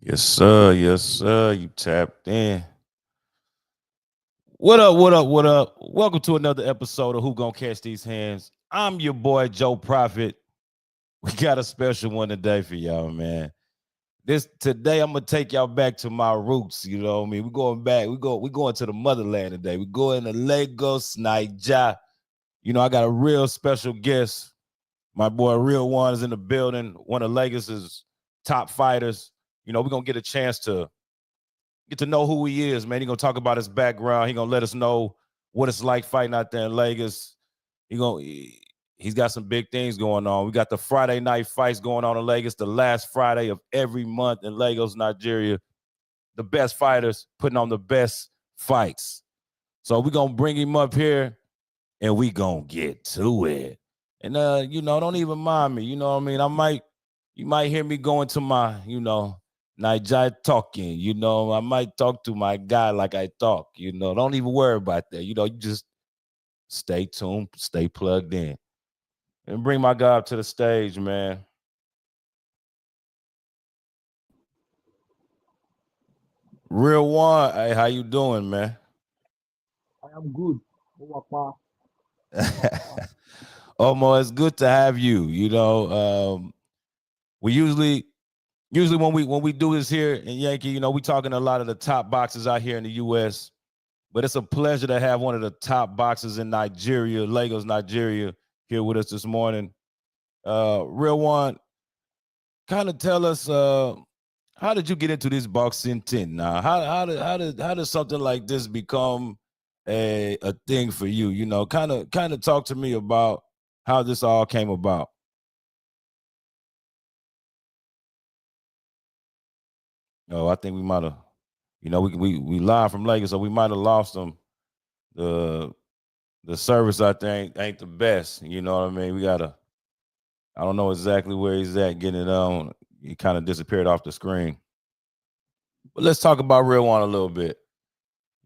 Yes, sir. Yes, sir. You tapped in. What up? What up? What up? Welcome to another episode of Who Gonna Catch These Hands. I'm your boy Joe Prophet. We got a special one today for y'all, man. This today I'm gonna take y'all back to my roots. You know what I mean? We're going back. We going to the motherland today. We're going to Lagos, Nigeria. You know, I got a real special guest. My boy Riliwan is in the building. One of Lagos's top fighters. You know, we're gonna get a chance to get to know who he is, man. He gonna talk about his background. He gonna let us know what it's like fighting out there in Lagos. He's got some big things going on. We got the Friday night fights going on in Lagos, the last Friday of every month in Lagos, Nigeria. The best fighters putting on the best fights. So we're gonna bring him up here and we gonna get to it. And you know, don't even mind me. You know what I mean? You might hear me going to my, Niger talking. You know, I might talk to my guy like I talk. You know, don't even worry about that. You know, you just stay tuned, stay plugged in, and bring my guy up to the stage, man. Real one, hey, how you doing, man? I am good. Owapa, Owapa. Omo, it's good to have you. We usually when we do this here in Yankee, you know, we talking a lot of the top boxers out here in the U.S. But it's a pleasure to have one of the top boxers in Nigeria, Lagos, Nigeria, here with us this morning. Real one, kind of tell us how did you get into this boxing thing? Now, how did something like this become a thing for you? You know, kind of talk to me about how this all came about. Oh, I think we might have, you know, we live from Lagos, so we might have lost them. The the service out there ain't the best. You know what I mean? We gotta. I don't know exactly where he's at getting it on. He kind of disappeared off the screen. But let's talk about Real One a little bit.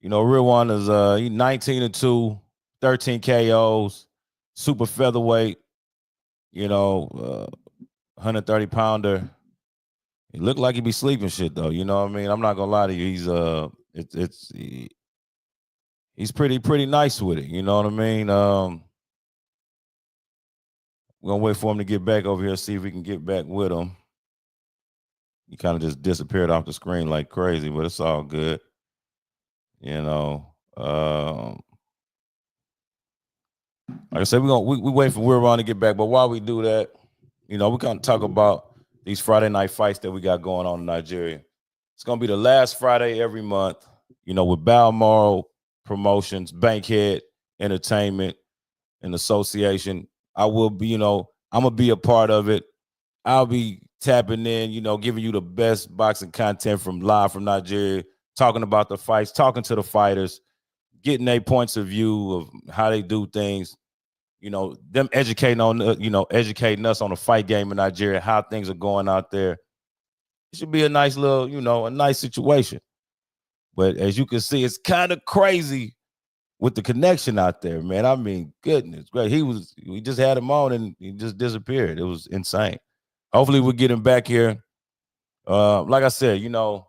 You know, Real One is he 19 and 2, 13 KOs, super featherweight, you know, 130 pounder. He looked like he be sleeping shit though. You know what I mean? I'm not gonna lie to you. He's pretty nice with it. You know what I mean? We're gonna wait for him to get back over here, see if we can get back with him. He kind of just disappeared off the screen like crazy, but it's all good. You know. Like I said, we wait for Will Ron to get back. But while we do that, you know, we're gonna talk about these Friday night fights that we got going on in Nigeria. It's gonna be the last Friday every month, you know, with Balmoral Promotions, Bankhead Entertainment, and Association. I will be, you know, I'm gonna be a part of it. I'll be tapping in, you know, giving you the best boxing content from live from Nigeria, talking about the fights, talking to the fighters, getting their points of view of how they do things. You know, them educating on, educating us on the fight game in Nigeria, how things are going out there. It should be a nice little, you know, a nice situation. But as you can see, it's kind of crazy with the connection out there, man. I mean, goodness, great. We just had him on and he just disappeared. It was insane. Hopefully, we'll get him back here. Like I said, you know,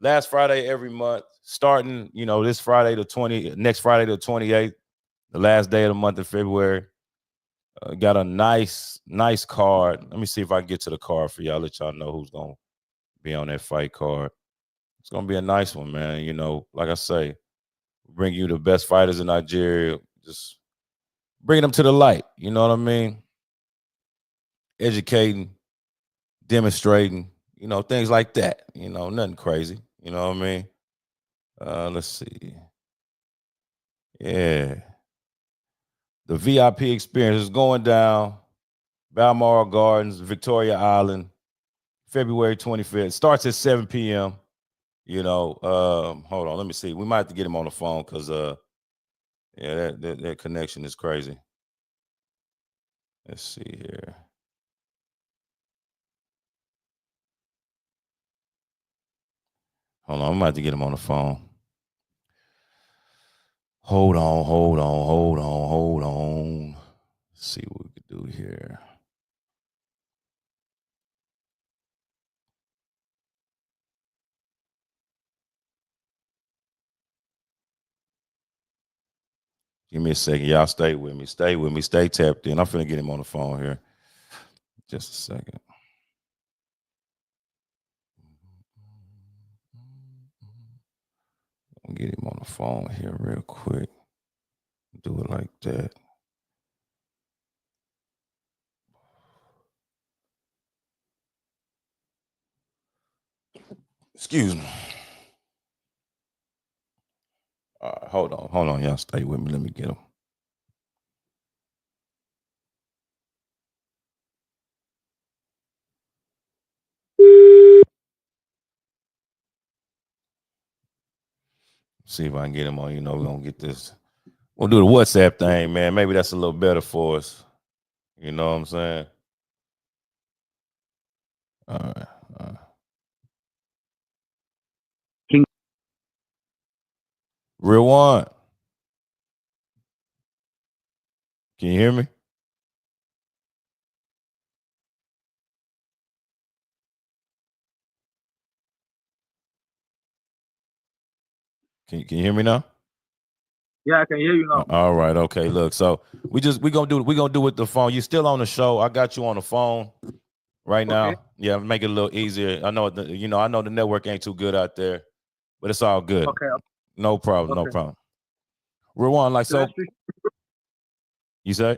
last Friday every month, starting, you know, this Friday the next Friday the 28th, the last day of the month of February. Got a nice card. Let me see if I can get to the card for y'all. Let y'all know who's gonna be on that fight card. It's gonna be a nice one, man. You know, like I say, bring you the best fighters in Nigeria. Just bringing them to the light. You know what I mean? Educating, demonstrating. You know, things like that. You know, nothing crazy. You know what I mean? Let's see. Yeah, the VIP experience is going down. Balmoral Gardens, Victoria Island, February 25th. Starts at 7 p.m. You know, hold on, let me see. We might have to get him on the phone because yeah, that connection is crazy. Let's see here. Hold on, I might have to get him on the phone. Hold on. Let's see what we can do here. 'Cause, Give me a second. Y'all stay with me. Stay with me. Stay tapped in. I'm finna get him on the phone here. Just a second. I'll get him on the phone here real quick. Do it like that. Excuse me. Hold on. Y'all stay with me. Let me get him. See if I can get him on. You know, we're gonna get this. We'll do the WhatsApp thing, man. Maybe that's a little better for us. You know what I'm saying? All right. Riliwan. Can you hear me? Can you hear me now? Yeah, I can hear you now. All right, okay. Look, so we gonna do with the phone. You still on the show? I got you on the phone right now. Okay. Yeah, make it a little easier. I know I know the network ain't too good out there, but it's all good. Okay. No problem. No Okay. problem. Riliwan, like Should I so. switch, You say?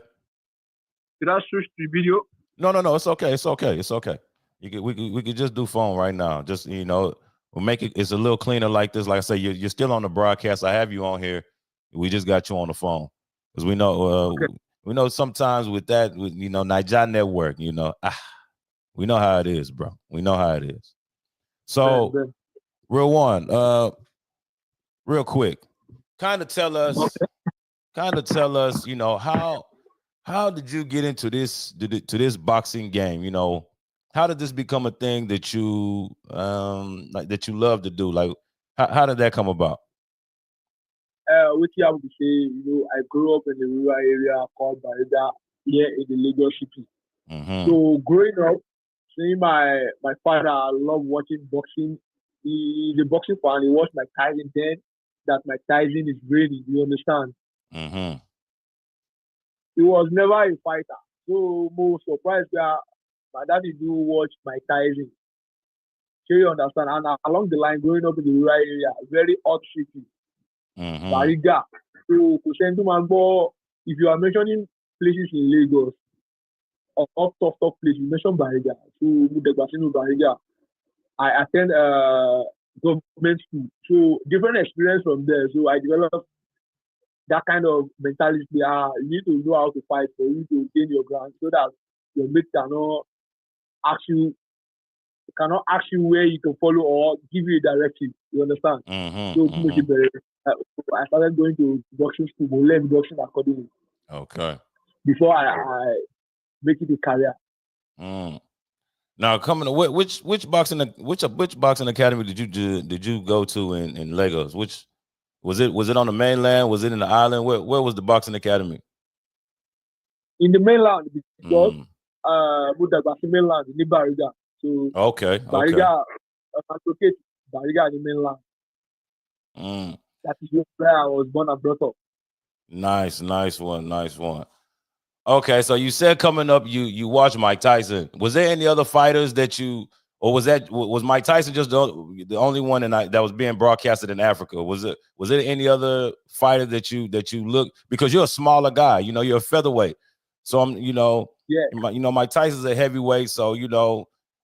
should I switch to video? No. It's okay. It's okay. We could just do phone right now. Just we'll make it. It's a little cleaner like this. Like I say, you're still on the broadcast. I have you on here. We just got you on the phone because we know Okay. we know sometimes with that with Niger network. We know how it is, bro. We know how it is. So, Ben. Riliwan, real quick, kind of tell us, how did you get into this boxing game? How did this become a thing that you that you love to do? Like, how did that come about? Which I would say, I grew up in a rural area called Barida here in the Lagos city. Mm-hmm. So growing up, seeing my father, I love watching boxing. He's a boxing fan. He watched Mike Tyson then that Mike Tyson is ready. You understand? Mm-hmm. He was never a fighter. So most surprised that my daddy do watch Mike Tyson. So you understand? And along the line, growing up in the rural area, very hot city, Mm-hmm. Bariga. So if you are mentioning places in Lagos, of top place, you mentioned Bariga. So Mudegbasinu Bariga. I attend government school. So different experience from there. So I developed that kind of mentality. You need to know how to fight for you to gain your ground so that your mate ask you cannot ask you where you can follow or give you a directive. You understand? Mm-hmm. So Mm-hmm. I started going to boxing school, but learn boxing accordingly. Okay. Before I make it a career. Mm. Now, coming to which boxing academy did you go to in Lagos? Which was it on the mainland? Was it in the island? Where was the boxing academy? In the mainland, because Mm. Mudagbasi mainland in Bariga. So Okay. Bariga, locate Bariga in the mainland. Mm. That is where I was born and brought up. Nice one. Okay, so you said coming up, you watched Mike Tyson. Was there any other fighters that or was Mike Tyson just the only one that was being broadcasted in Africa? Was there any other fighter that you look, because you're a smaller guy, you're a featherweight, so Mike Tyson's a heavyweight, so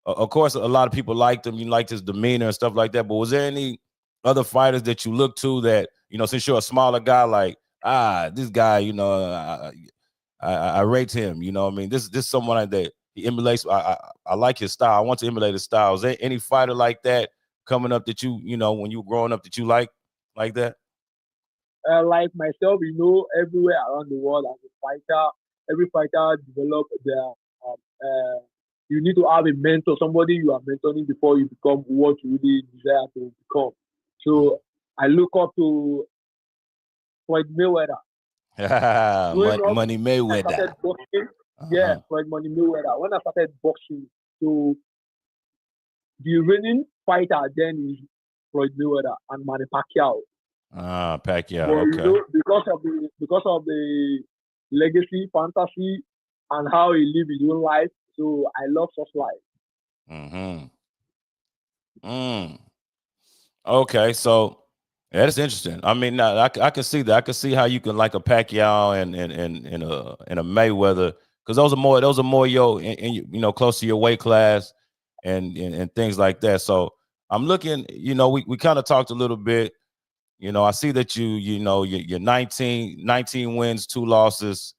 of course a lot of people liked him. You liked his demeanor and stuff like that. But was there any other fighters that you look to that since you're a smaller guy, like this guy, I rate him. This someone that he emulates. I like his style. I want to emulate his style. Is there any fighter like that coming up that when you were growing up that you like that? Like myself, everywhere around the world as a fighter, every fighter develop their. You need to have a mentor, somebody you are mentoring before you become what you really desire to become. So I look up to Floyd Mayweather. Money Mayweather. I started boxing. Yeah, Floyd Money Mayweather. When I started boxing, so the reigning fighter then is Floyd Mayweather and Manny Pacquiao. Pacquiao. But Okay. you know, because of the legacy, fantasy, and how he live his own life, so I love such life. Mm-hmm. Okay, so yeah, that's interesting. I mean, now, I can see that. I can see how you can like a Pacquiao and a Mayweather, because those are more close to your weight class and things like that. So I'm looking. We kind of talked a little bit. I see that you're 19 wins, 2 losses.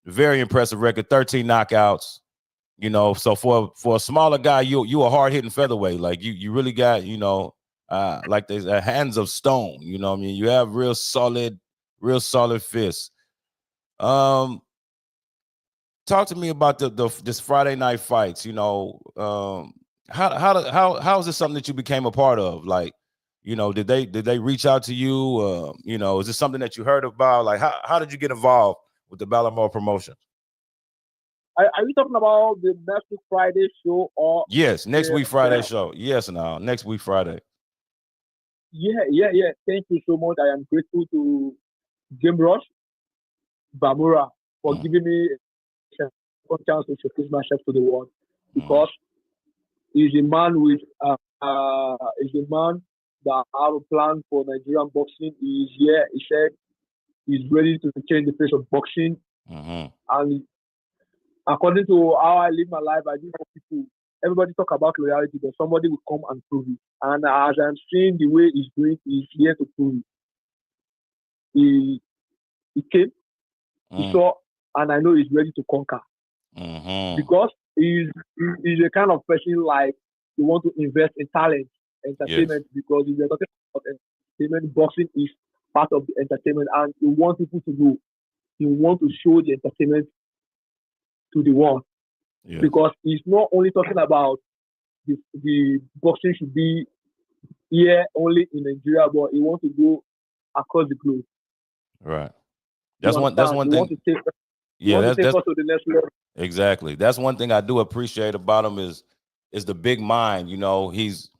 Very impressive record, 13 knockouts. So for a smaller guy, you a hard hitting featherweight. Like you really got like there's hands of stone. You know what I mean? You have real solid fists. Talk to me about this Friday night fights. How is this something that you became a part of? Like, did they reach out to you? Is this something that you heard about? Like, how did you get involved with the Baltimore promotion? Are you talking about the next week Friday show or Yes, next the, week Friday the show. Yes, now next week Friday. yeah. Thank you so much. I am grateful to Game Rush Bamura for Mm, giving me a second chance to showcase myself to the world mm, because he's a man with he's a man that have a plan for Nigerian boxing. He's here. He said he's ready to change the face of boxing. mm-hmm. And according to how I live my life, I do know people. Everybody talk about loyalty, but somebody will come and prove it. And as I'm seeing the way he's doing, he's here to prove it. He came, he Mm, saw, and I know he's ready to conquer mm-hmm. because he's a kind of person like you want to invest in talent, Yes, entertainment. Because if you're talking about entertainment, boxing is part of the entertainment, and you want people to know. You want to show the entertainment to the world yes, because he's not only talking about the boxing should be here only in Nigeria, but he wants to go across the globe. right. You That's understand? one thing. He Yeah, wants to take that's us to the next level. exactly. That's one thing I do appreciate about him is the big mind. He's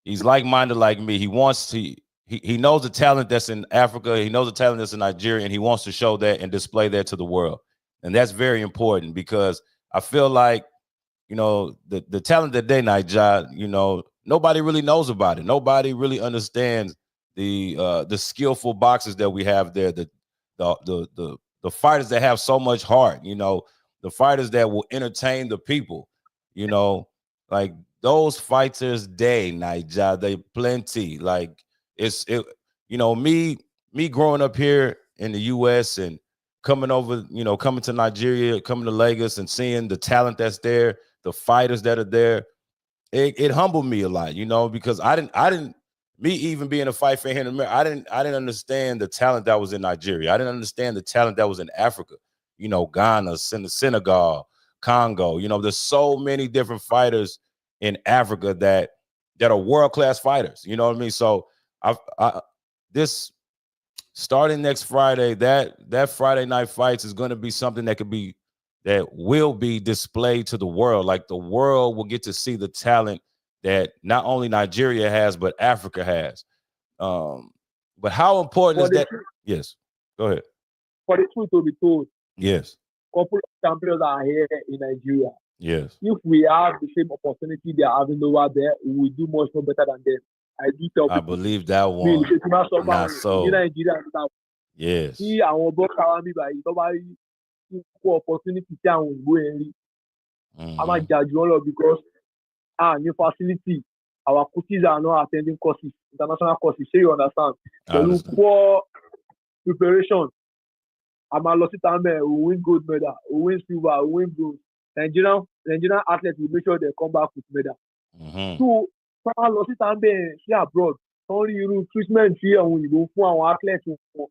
like-minded like me. He knows the talent that's in Africa. He knows the talent that's in Nigeria, and he wants to show that and display that to the world. And that's very important because I feel like the talent that they Nigeria, nobody really knows about it. Nobody really understands the skillful boxers that we have there. The fighters that have so much heart. The fighters that will entertain the people. You know, like those fighters, Nigeria, they plenty. Like it's it. Me growing up here in the U.S. and coming over, coming to Nigeria, coming to Lagos, and seeing the talent that's there, the fighters that are there, it humbled me a lot, because me even being a fight fan here in America, I didn't understand the talent that was in Nigeria. I didn't understand the talent that was in Africa, Ghana, Senegal, Congo. There's so many different fighters in Africa that are world-class fighters. You know what I mean? So I this starting next Friday, that Friday night fights is going to be something that will be displayed to the world. Like the world will get to see the talent that not only Nigeria has, but Africa has. But how important For is the that? Yes, go ahead. for the truth to be told, Yes, couple of champions are here in Nigeria. yes, If we have the same opportunity they are having over there, we will do much more better than them. I do tell I people. believe that Me, one. ṣe ti máa sọ Not fáwọn ní so. Nàìjíríà níta tí Yes, àwọn bọ́ọ̀kà wa mi báyìí tó bá rí kó opportunity tí àwọn òyìnbó yẹn rí, a máa mm-hmm. jà jù wọ́n lọ because new facility, our coaches are not attending courses, international courses, so you understand. I Pẹ̀lú understand. poor preparation, a máa lọ síta mẹ́ẹ̀, we win gold medal, we win silver, we win bronze. Nigerian athletes will make sure they come back with medal. Mm-hmm. So, tá a lọ síta mẹ́ẹ̀ sí abroad, wọ́n rí irú treatment tí àwọn òyìnbó fún àwọn athletes wọn,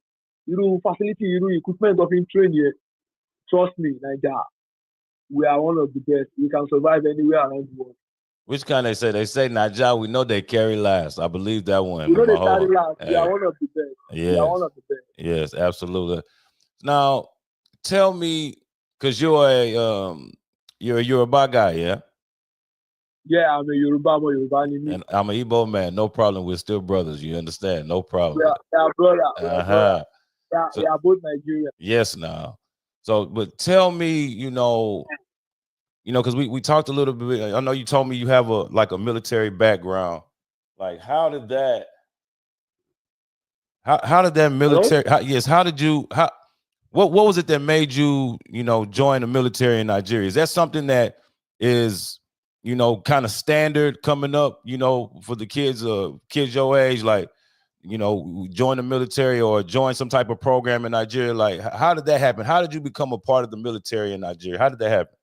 irú facility, irú equipment of in train yẹn. Trust me, Naija, we are one of the best. We can survive anywhere around the world. Which kind they say? They say Nigeria, we know they carry last. I believe that one We with know my they carry whole. last. We are one of the best. We are one Yes, of the best. yes, absolutely. Now, tell me, because you're a Yoruba guy, yeah? Yeah, I'm a Yoruba anime. And I'm an Igbo man. No problem. We're still brothers. You understand? No We problem. are brother. We are brother. Uh-huh. We So are both Nigerian. yes, now. So, but tell me, because we talked a little bit. I know you told me you have a military background. Like, how did that Hello? military? How did you what was it that made you join the military in Nigeria? Is that something that is kind of standard coming up for the kids your age, like join the military or join some type of program in Nigeria? Like, how did that happen? How did you become a part of the military in Nigeria? How did that happen?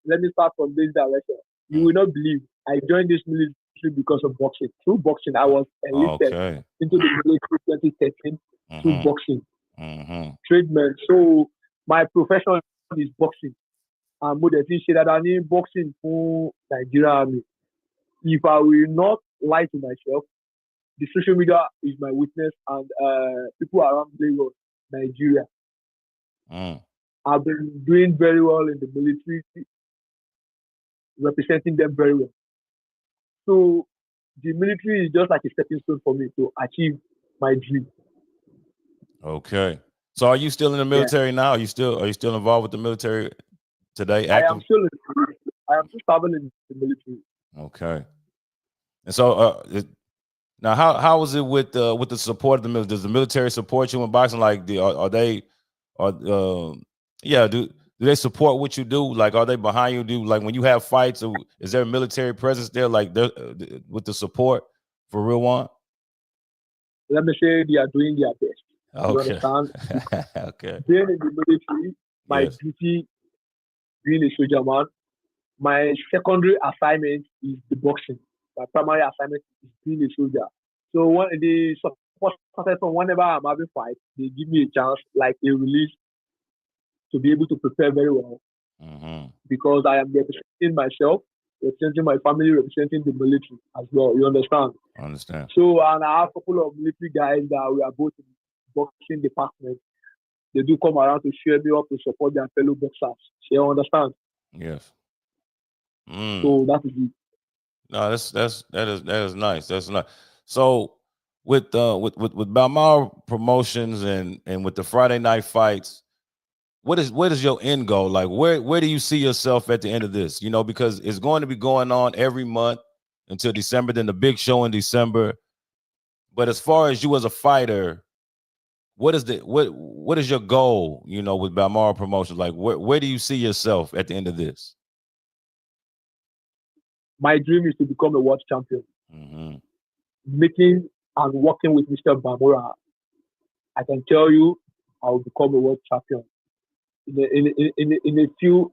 Let me start from this direction. You Mm. will not believe I joined this military because of boxing. Through boxing, I was enlisted Okay. into the military 2013 through Mm-hmm. boxing. Mm-hmm. Tradesman. So my profession is boxing. And mo dẹ̀ ti ṣe dáadáa ní boxing fún Nigeria Army. If I will not lie to myself, the social media is my witness, and people around Lagos, Nigeria, I've been doing very well in the military, representing them very well. So the military is just like a stepping stone for me to achieve my dream. Okay. So are you still in the military now? Are you still involved with the military today? Active? I am still serving in the military. Okay. And so now how is it with the support of the military? Does the military support you in boxing? Like do they support what you do? Like, are they behind you? Do, like, when you have fights, or is there a military presence there, like with the support for Riliwan? Let me say they are doing their best. Okay. You understand? Okay. Being in the military, my duty, being a soldier man, my secondary assignment is the boxing. My primary assignment is being a soldier. So when the support from whenever I'm having fight, they give me a chance, like a release, to be able to prepare very well. Mm-hmm. Because I am representing myself, representing my family, representing the military as well. You understand? I understand. So, and I have a couple of military guys that we are both in the boxing department. They do come around to cheer me up, to support their fellow boxers. You understand? Yes. So that is it. No, that is nice. That's nice. So with Balmar Promotions and with the Friday night fights, what is your end goal? Like, where do you see yourself at the end of this? Because it's going to be going on every month until December, then the big show in December. But as far as you as a fighter, what is your goal, with Balmar Promotions? Like, where do you see yourself at the end of this? My dream is to become a world champion. Mm-hmm. Meeting and working with Mr. Bamora, I can tell you, I will become a world champion in a few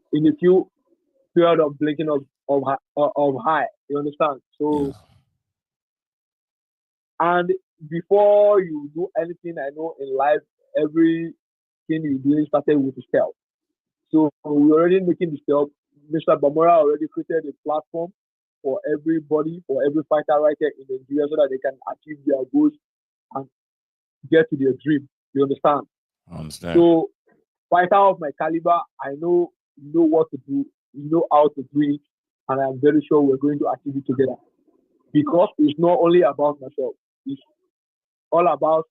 period of blinking of high. You understand? So, Yeah. and before you do anything, I know in life, everything you do started with a step. So we're already making the step. Mr. Bamora already created a platform for everybody, for every fighter right here in Nigeria, so that they can achieve their goals and get to their dream. You understand? I understand. So, fighter of my caliber, I know what to do, you know how to do it, and I'm very sure we're going to achieve it together. Because it's not only about myself, it's all about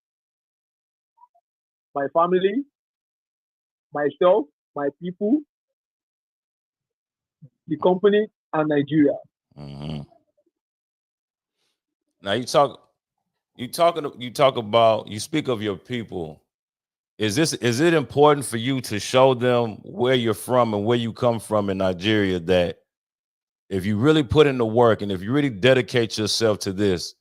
my family, myself, my people, the company, and Nigeria. Mm-hmm. Now you speak of your people. Is it important for you to show them where you're from and where you come from in Nigeria, that if you really put in the work and if you really dedicate yourself to this,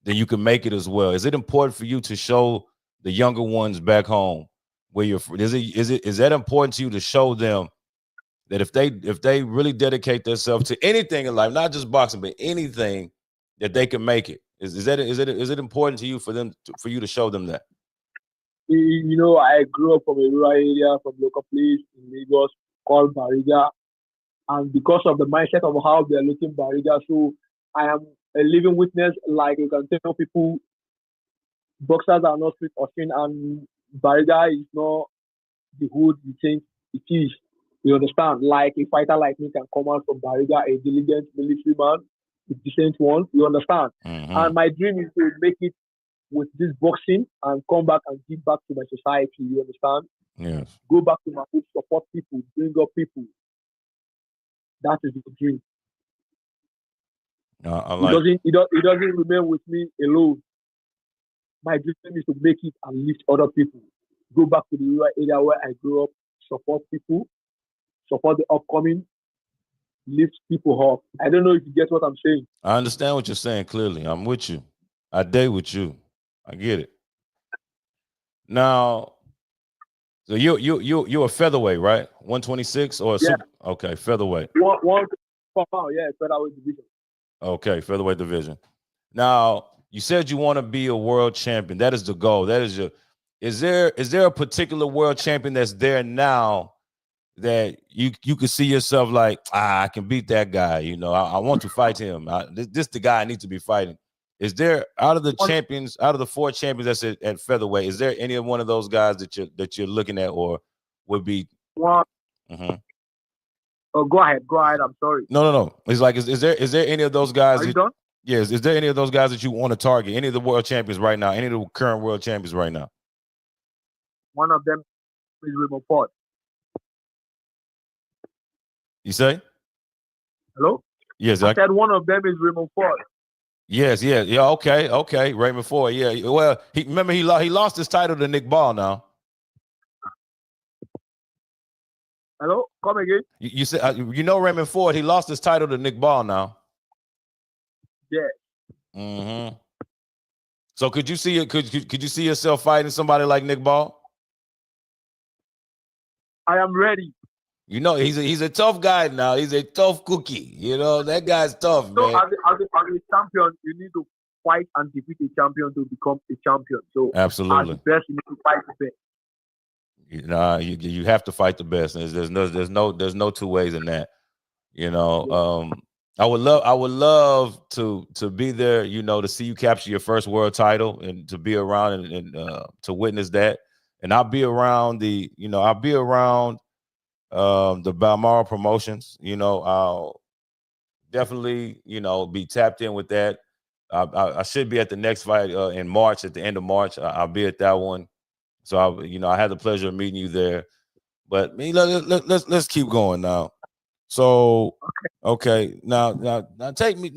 then you can make it as well? Is it important for you to show the younger ones back home where you're from? Is that important to you to show them that if they really dedicate themselves to anything in life, not just boxing, but anything, that they can make it? Is it important to you for you to show them that? You know, I grew up from a rural area, from local place in Lagos called Bariga, and because of the mindset of how they're looking Bariga, so I am a living witness. Like you can tell people, boxers are not street or and Bariga is not the hood you think it is. You understand? Like a fighter like me can come out from Bariga, a diligent military man, a decent one. You understand? And my dream is to make it with this boxing and come back and give back to my society. You understand? Yes. Go back to my hood, support people, bring up people. That is the dream. I like. It doesn't remain with me alone. My dream is to make it and lift other people. Go back to the rural area where I grew up, support people, support the upcoming, lift people up. I don't know if you get what I'm saying. I understand what you're saying clearly. I'm with you. I date with you. I get it. Now, so you're a featherweight, right? 126 or a super? Okay, featherweight. One featherweight division. Okay, featherweight division. Now, you said you want to be a world champion. That is the goal. That is your. Is there a particular world champion that's there now that you could see yourself like, I can beat that guy? You know, I want to fight him. This the guy I need to be fighting. Is there, out of the champions, out of the 4 champions that's at featherweight, is there any one of those guys that you're looking at or would be? One. Oh, go ahead. I'm sorry. No. It's like, is there any of those guys? Are you done? Yes. Is there any of those guys that you want to target? Any of the world champions right now? Any of the current world champions right now? One of them is Raymond Ford. You say? Hello? Yes. I said one of them is Raymond Ford. Yes. Yeah. Okay. Raymond Ford. Yeah. Well, he lost his title to Nick Ball now. Hello? Come again? You said Raymond Ford, he lost his title to Nick Ball now. Yeah. So could you see it? Could you see yourself fighting somebody like Nick Ball? I am ready. You know, he's a tough guy now. He's a tough cookie. You know, that guy's tough, so man. As a champion, you need to fight and defeat a champion to become a champion. So absolutely, as the best, you need to fight the best. You have to fight the best. There's no two ways in that. You know, I would love to be there. You know, to see you capture your first world title and to be around and to witness that. And I'll be around the Balmoral promotions. You know, I'll definitely be tapped in with that. I should be at the next fight in March, at the end of March. I'll be at that one. So I had the pleasure of meeting you there, but let's keep going now. So okay, now take me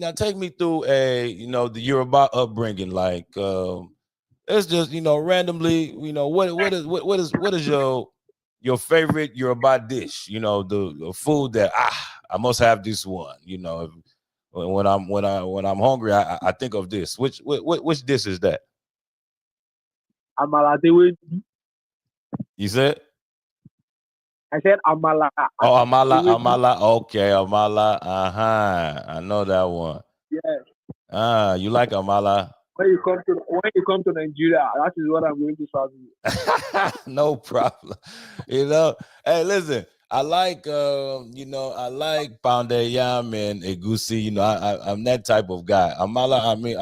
through the Yoruba upbringing. Like it's just randomly, what is your favorite Yoruba dish? You know, the food that I must have this one. You know, when I'm hungry, I think of this. Which dish is that? Amala. You said? I said amala. Oh, amala. Okay, amala. I know that one. Yes. You like amala? When you come to Nigeria, that is what I'm going to serve you. No problem. Hey, listen. I like I like pounded yam and egusi. You know, I'm that type of guy. Amala. I mean,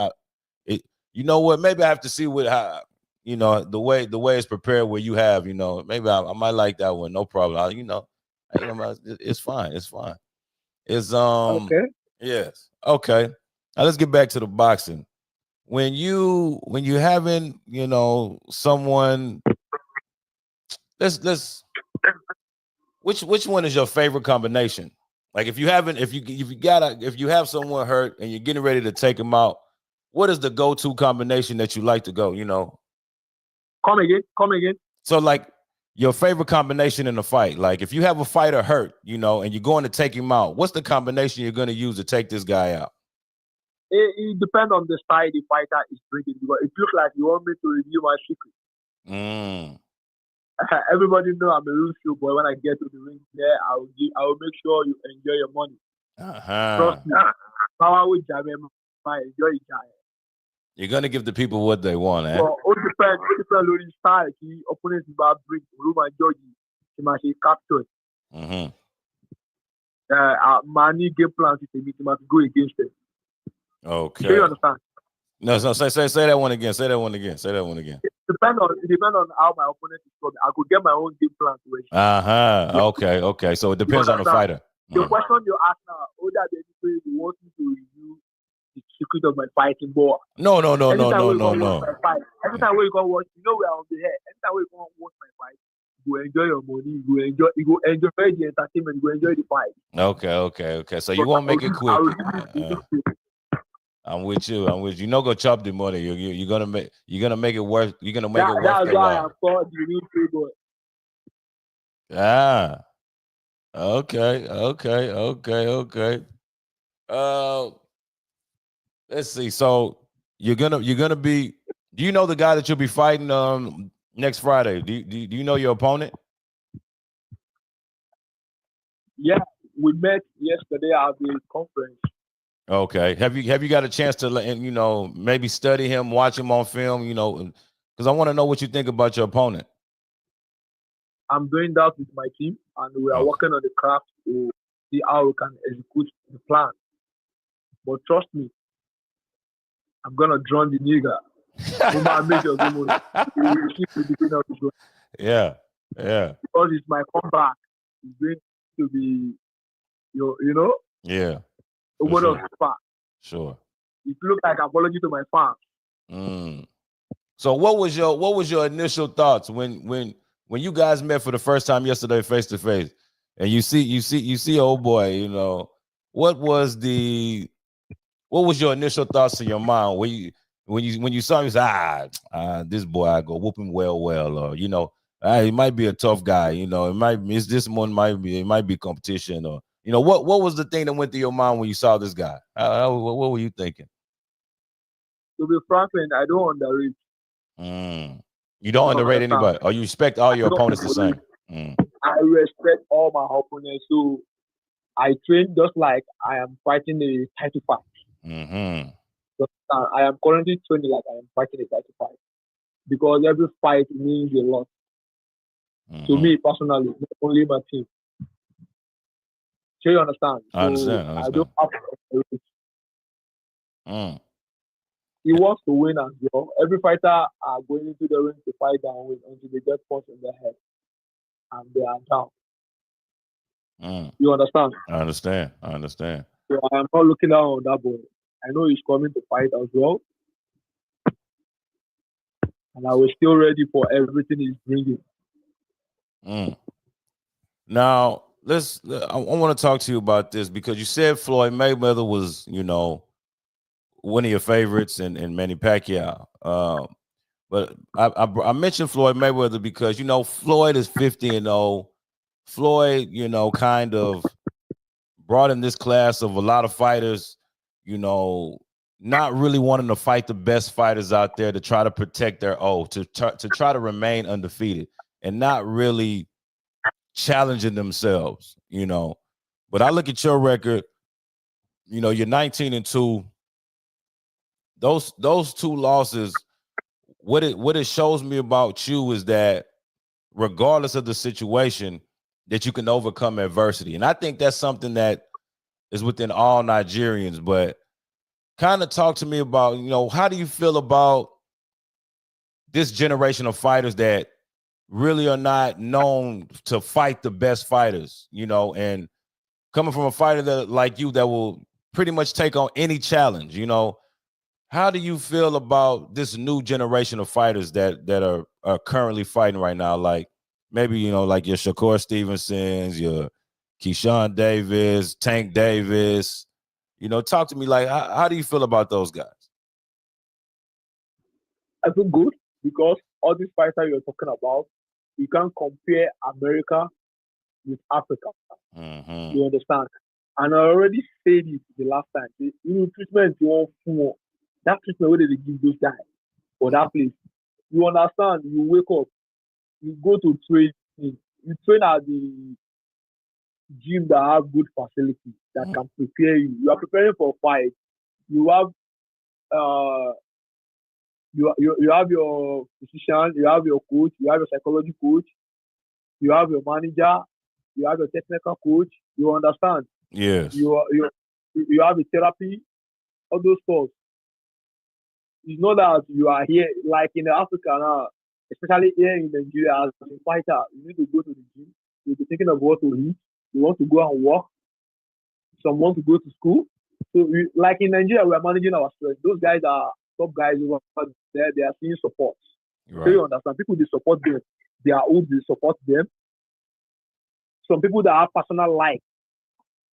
you know what? Maybe I have to see how. The way it's prepared where you have, maybe I might like that one. No problem. It's fine. It's fine. It's okay. Yes. Okay. Now let's get back to the boxing. When you having, someone, let's which one is your favorite combination? Like if you have someone hurt and you're getting ready to take them out, what is the go-to combination that you like to go, Come again. So like your favorite combination in a fight, like if you have a fighter hurt, and you're going to take him out, what's the combination you're going to use to take this guy out? It depends on the style the fighter is bringing. Because it looks like you want me to reveal my secret. Everybody know I'm a real show boy. When I get to the ring there, I will make sure you enjoy your money. Trust me. Power with Jamaica, enjoy it. You're gonna give the people what they want, eh? Well, it depends on the style. The opponent is about bring room and Georgie. He must be captured. Money game plans he must go against them. Okay. Do you understand? No, say that one again. Say that one again. depends on how my opponent is coming. I could get my own game plan to it. Okay. So it depends on the fighter. The question you ask now, that they want me to review the secret of my fighting, but no. Every time we go watch, we are on the head. Every time we go watch my fight, you go enjoy your money, you go enjoy the entertainment, you go enjoy the fight. Okay. So you won't make it quick. I'm with you. You're not gonna chop the money. You're gonna make it worth. You're gonna make it worth. That's why I'm called the real playboy. Okay. Let's see. So you're gonna be. Do you know the guy that you'll be fighting next Friday? Do you know your opponent? Yeah, we met yesterday at the conference. Okay. Have you got a chance to maybe study him, watch him on film? Because I want to know what you think about your opponent. I'm doing that with my team, and we are working on the craft to see how we can execute the plan. But trust me, I'm gonna drown the nigga. Yeah. Because it's my comeback. It's going to be, Yeah. Sure. It looks like apology to my fans. So what was your initial thoughts when you guys met for the first time yesterday face to face, and you see old boy, what was your initial thoughts in your mind when you saw him? You said, this boy, I go whoop him well, or he might be a tough guy, it might be competition, or what was the thing that went through your mind when you saw this guy? What were you thinking? To be frank, I don't underrate. You don't underrate anybody, or you respect all your opponents the same? I respect all my opponents, so I train just like I am fighting a title fight. I am currently training like I am fighting a title fight, because every fight means a lot to me personally, not only my team. So you understand? I understand. I don't have to. He wants to win as well. Every fighter are going into the ring to fight and win until they get punched in their head and they are down. You understand? I understand. So I am not looking down on that boy. I know he's coming to fight as well, and I was still ready for everything he's bringing. Now I want to talk to you about this, because you said Floyd Mayweather was, one of your favorites, and Manny Pacquiao. But I mentioned Floyd Mayweather because Floyd is 50-0. Floyd, kind of brought in this class of a lot of fighters, not really wanting to fight the best fighters out there, to try to protect their to try to remain undefeated, and not really challenging themselves, But I look at your record, you're 19-2. Those two losses, what it shows me about you is that regardless of the situation, that you can overcome adversity. And I think that's something that is within all Nigerians. But kind of talk to me about, how do you feel about this generation of fighters that really are not known to fight the best fighters, and coming from a fighter that like you that will pretty much take on any challenge, how do you feel about this new generation of fighters that are currently fighting right now? Like maybe, like your Shakur Stevensons, your Keyshawn Davis, Tank Davis, talk to me. Like, how do you feel about those guys? I feel good, because all these fighters you're talking about, you can't compare America with Africa. You understand? And I already said it the last time. Treatment you want more. That treatment, where they give those guys for that place. You understand? You wake up, you go to training, you train at the gym that have good facilities that can prepare you. You are preparing for a fight. You have you have your physician, you have your coach, you have your psychology coach, you have your manager, you have your technical coach. You understand? Yes. You have a therapy, all those stuff. It's not that you are here like in Africa now. especially here in Nigeria as a fighter, you need to go to the gym. You'll be thinking of what to eat. You want to go and work. Some want to go to school. So, like in Nigeria, we are managing our stress. Those guys are top guys over there. They are seeing support. Right. So you understand? People they support them. Their own they support them. Some people that have personal life,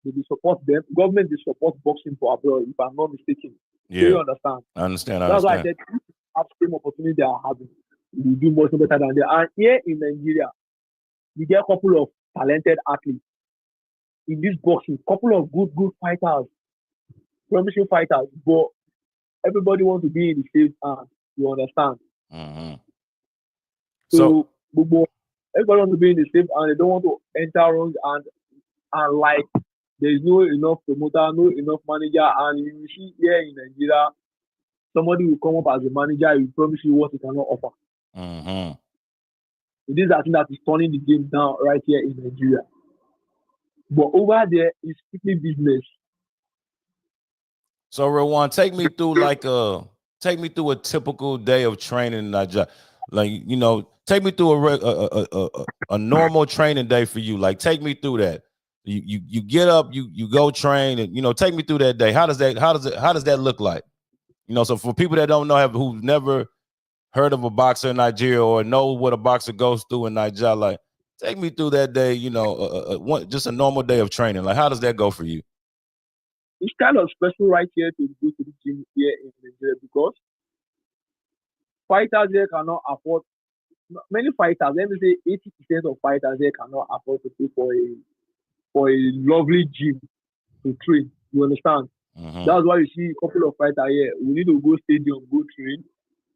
they support them. Government they support boxing for abroad. If I'm not mistaken. Yeah. So you understand? I understand. That's why I said have the same opportunity they are having. We do much better than they are. And here in Nigeria, we get a couple of talented athletes in this boxing, couple of good fighters, promising fighters, but everybody wants to be in the same hand. You understand? Mm-hmm. So everybody wants to be in the same hand. They don't want to enter wrong and like there's no enough promoter, no enough manager, and you see here in Nigeria, somebody will come up as a manager, he will promise you what he cannot offer. Mm-hmm. It is that thing that is turning the game down right here in Nigeria. But over there, it's strictly business. So Riliwan, take me through a typical day of training in Nigeria. Like, you know, take me through a normal training day for you. Like, take me through that. You get up, you go train, and you know, take me through that day. How does that look like? You know, so for people that don't know, who've never heard of a boxer in Nigeria or know what a boxer goes through in Nigeria, like, take me through that day. You know, just a normal day of training. Like, how does that go for you? It's kind of special right here to go to the gym here in Nigeria because fighters here cannot afford. Many fighters, let me say 80% of fighters here cannot afford to pay for a lovely gym to train. You understand? Mm-hmm. That's why you see a couple of fighters here. We need to go stadium, go train,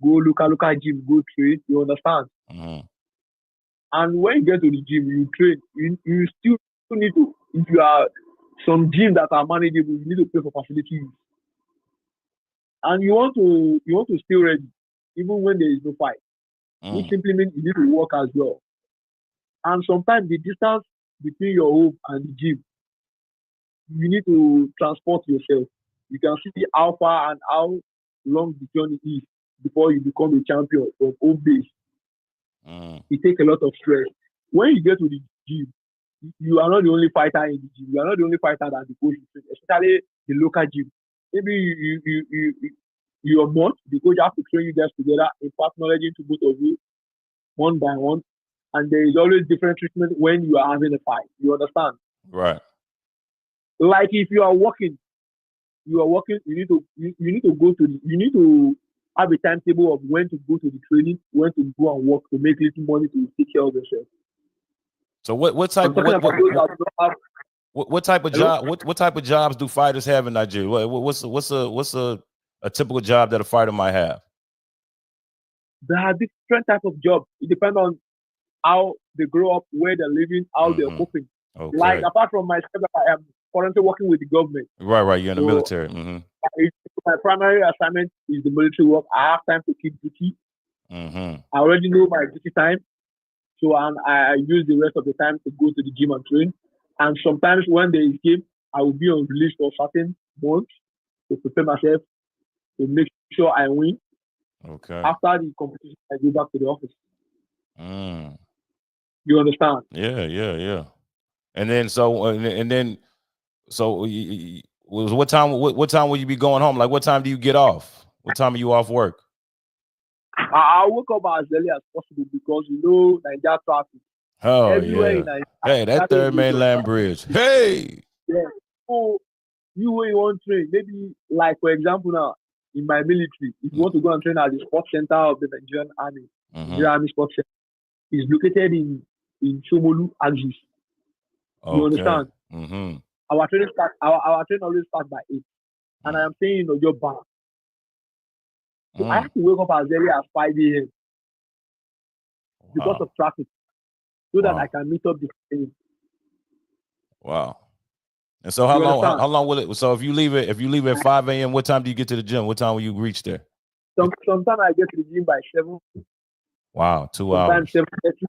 go local gym, go train. You understand? Mm-hmm. And when you get to the gym, you train. You still need to. If you are some gyms that are manageable, you need to pay for facilities. And you want to stay ready, even when there is no fight. Which simply means you need to work as well. And sometimes the distance between your home and the gym, you need to transport yourself. You can see how far and how long the journey is before you become a champion from home base. It takes a lot of stress. When you get to the gym, you are not the only fighter in the gym. You are not the only fighter that the coach is, especially the local gym. Maybe you are not, the coach has to train you guys together, impart knowledge into both of you, one by one. And there is always different treatment when you are having a fight. You understand? Right. Like if you are working, you need to go to you need to have a timetable of when to go to the training, when to go and work to make little money to take care of yourself. So what type of job what type of jobs do fighters have in Nigeria? What's a typical job that a fighter might have? There are different types of jobs. It depends on how they grow up, where they're living, how they're coping. Okay. Like apart from myself, I am currently working with the government. Right. You're in the military. My primary assignment is the military work. I have time to keep duty. I already know my duty time, so I use the rest of the time to go to the gym and train. And sometimes when there is game, I will be on release for certain months to prepare myself to make sure I win. Okay. After the competition, I go back to the office. You understand? Yeah. And then what time will you be going home? Like, what time do you get off? What time are you off work? I wake up as early as possible because you know Nigeria traffic. Oh everywhere yeah. in Nigeria. Hey, that third mainland bridge. Hey. Yeah. So you when you want to train, maybe like for example now in my military, if you want to go and train at the sports center of the Nigerian Army, Nigerian Army Sports Center, is located in Shomolu Axis. You understand? Our training always starts by 8. And I am saying in your bar. So I have to wake up as early as 5 a.m. because of traffic. So that I can meet up the training. Wow. And so how long will it? So if you leave at 5 a.m., what time do you get to the gym? What time will you reach there? Sometimes I get to the gym by 7. Wow, 2 sometimes hours. 7:30.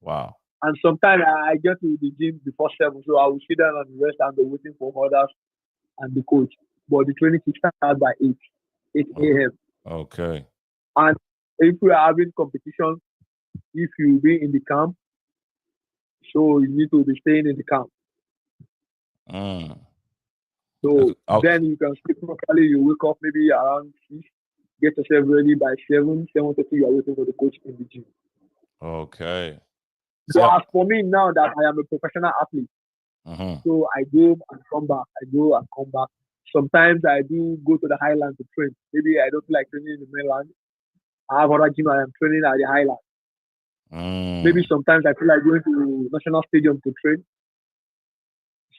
Wow. And sometimes I get to the gym before 7, so I will sit down and rest and be waiting for others and the coach. But the training starts by 8 a.m. Okay. And if we are having competition, if you be in the camp, so you need to be staying in the camp. Mm. So Oh, then you can sleep properly. You wake up maybe around 6, get yourself ready by 7:30. You are waiting for the coach in the gym. okay. So So, as for me now that I am a professional athlete, so I go and come back. I go and come back. Sometimes I do go to the highland to train. Maybe I don't feel like training in the mainland. I have other gym I am training at the highland. Maybe sometimes I feel like going to national stadium to train.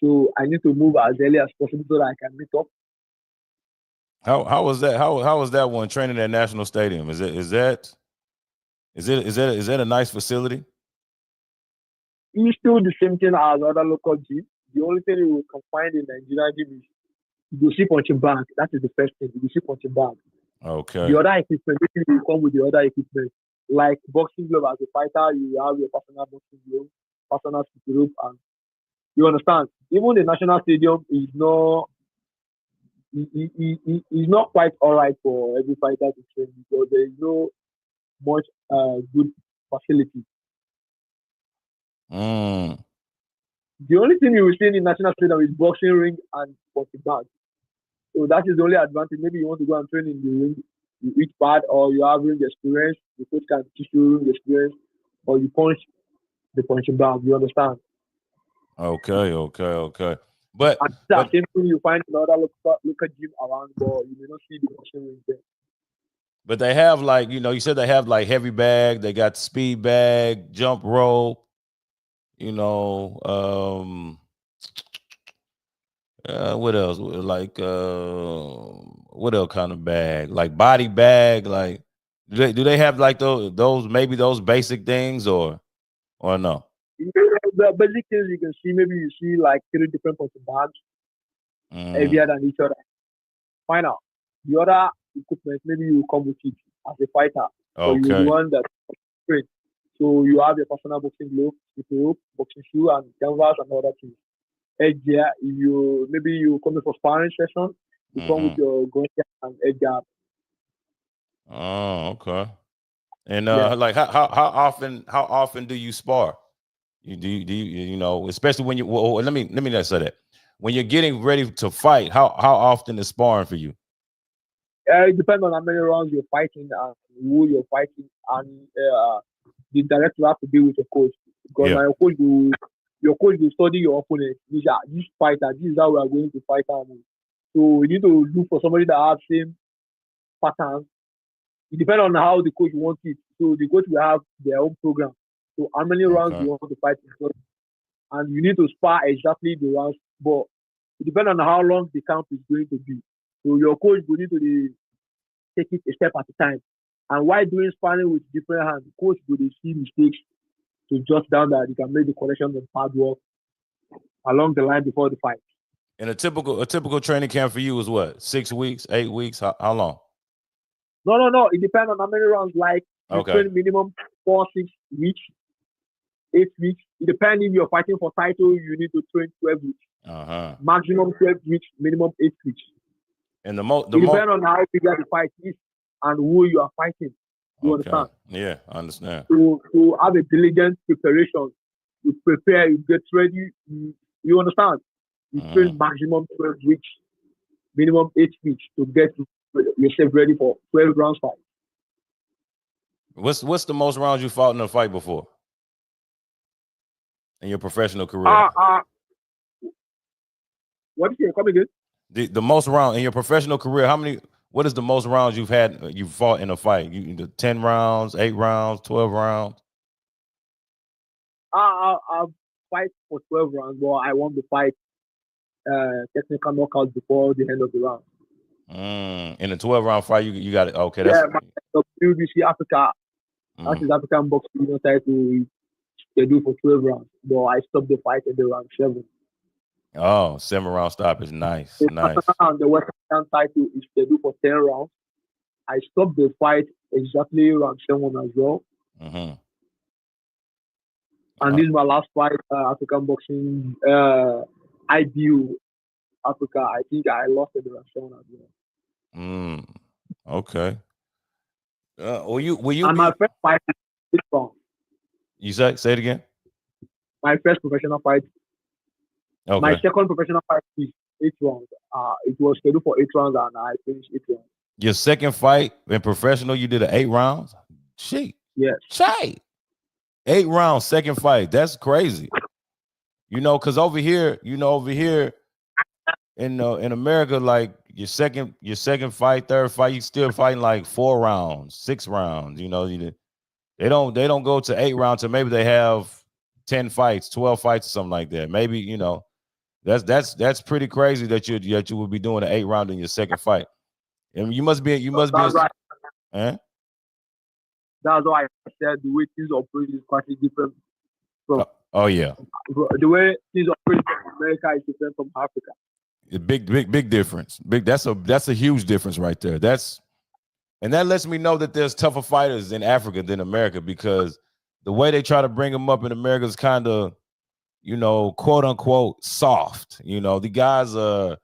So I need to move as early as possible so that I can meet up. how was that? How was that one training at National Stadium? Is that a nice facility? It's still the same thing as other local gym. The only thing you can find in Nigeria gym is you go see punching bag. That is the first thing. You go see punching bag. Okay. The other equipment, maybe you come with the other equipment. Like boxing glove as a fighter, you have your personal boxing glove, personal stick rope, and you understand. Even the national stadium is not is not quite all right for every fighter to train because there is no much good facility. The only thing you will see in the national stadium is boxing ring and punching bag. So that is the only advantage. Maybe you want to go and train in the ring, you eat part, or you have ring experience. The coach can teach you ring experience, or you punch the punching bag. You understand? Okay. But That's the same thing you find in other local gym around, but you may not see the boxing ring there. But they have like, you said they have like heavy bag, they got speed bag, jump rope, what else? Like what else kind of bag? Like body bag, like do they have like those maybe those basic things or no? The basic things you can see, maybe you see like 3 different punching bags, heavier than each other. Find out. The other equipment, maybe you come with it as a fighter. So you're the one that train. So you have your personal boxing glove, rope, boxing shoe, and canvas and other things. Edge gear, if you come in for sparring session, you come with your gun and edge guard. Oh, okay. And like how often do you spar? Especially when let me not say that. When you're getting ready to fight, how often is sparring for you? It depends on how many rounds you're fighting and who you're fighting, and the director have to be with your coach because now your coach will study your opponent. This fighter, this is how we are going to fight him. So we need to look for somebody that has same patterns. It depends on how the coach wants it. So the coach will have their own program. So how many rounds you want to fight, and you need to spar exactly the rounds. But it depends on how long the camp is going to be. So your coach will need to take it a step at a time. And while doing sparring with different hands, the coach will see mistakes to jot down that he can make the correction and hard work along the line before the fight. And a typical training camp for you is what? 6 weeks, 8 weeks? How long? No. It depends on how many rounds. Like you train minimum 4, 6 weeks, 8 weeks. It depends if you're fighting for title, you need to train 12 weeks. Maximum 12 weeks, minimum 8 weeks. And it depends on how big the fight is and who you are fighting. You understand? Yeah, I understand. To have a diligent preparation, you prepare, you get ready. You understand? You train maximum 12 weeks, minimum 8 weeks to get yourself ready for 12 rounds fight. What's the most rounds you fought in a fight before in your professional career? What did you say? Come again? The most round in your professional career, what is the most rounds you've fought in a fight? 10 rounds, 8 rounds, 12 rounds? I'll fight for 12 rounds, but I want to fight technical knockouts before the end of the round. In a 12-round fight, you got it. Okay, that's WGC Africa. That is African boxing title. They do for 12 rounds, but I stopped the fight at the round 7. Oh, 7-round stop is nice. Nice. The Western title is they do for 10 rounds. I stopped the fight exactly round 7 as well. And this is my last fight, African boxing, IBU Africa. I think I lost at the round 7 as well. Okay. Will you And be? my first fight is 8 rounds. You say it again. My first professional fight. My Okay. second professional fight is 8 rounds. It was scheduled for 8 rounds, and I finished 8 rounds. Your second fight in professional, you did an 8 rounds. Shit. Yes. Shay. 8 rounds, second fight. That's crazy. Because over here in America, like your second fight, third fight, you still fighting like 4 rounds, 6 rounds. They don't go to 8 rounds, or maybe they have 10 fights, 12 fights, or something like that. Maybe that's pretty crazy that you would be doing an 8 round in your second fight. And you must be That's right. eh? That's why I said the way things operate is quite different from Oh yeah. the way things operate from America is different from Africa. Big difference. That's a huge difference right there. And that lets me know that there's tougher fighters in Africa than America, because the way they try to bring them up in America is kind of, quote unquote soft. The guys are,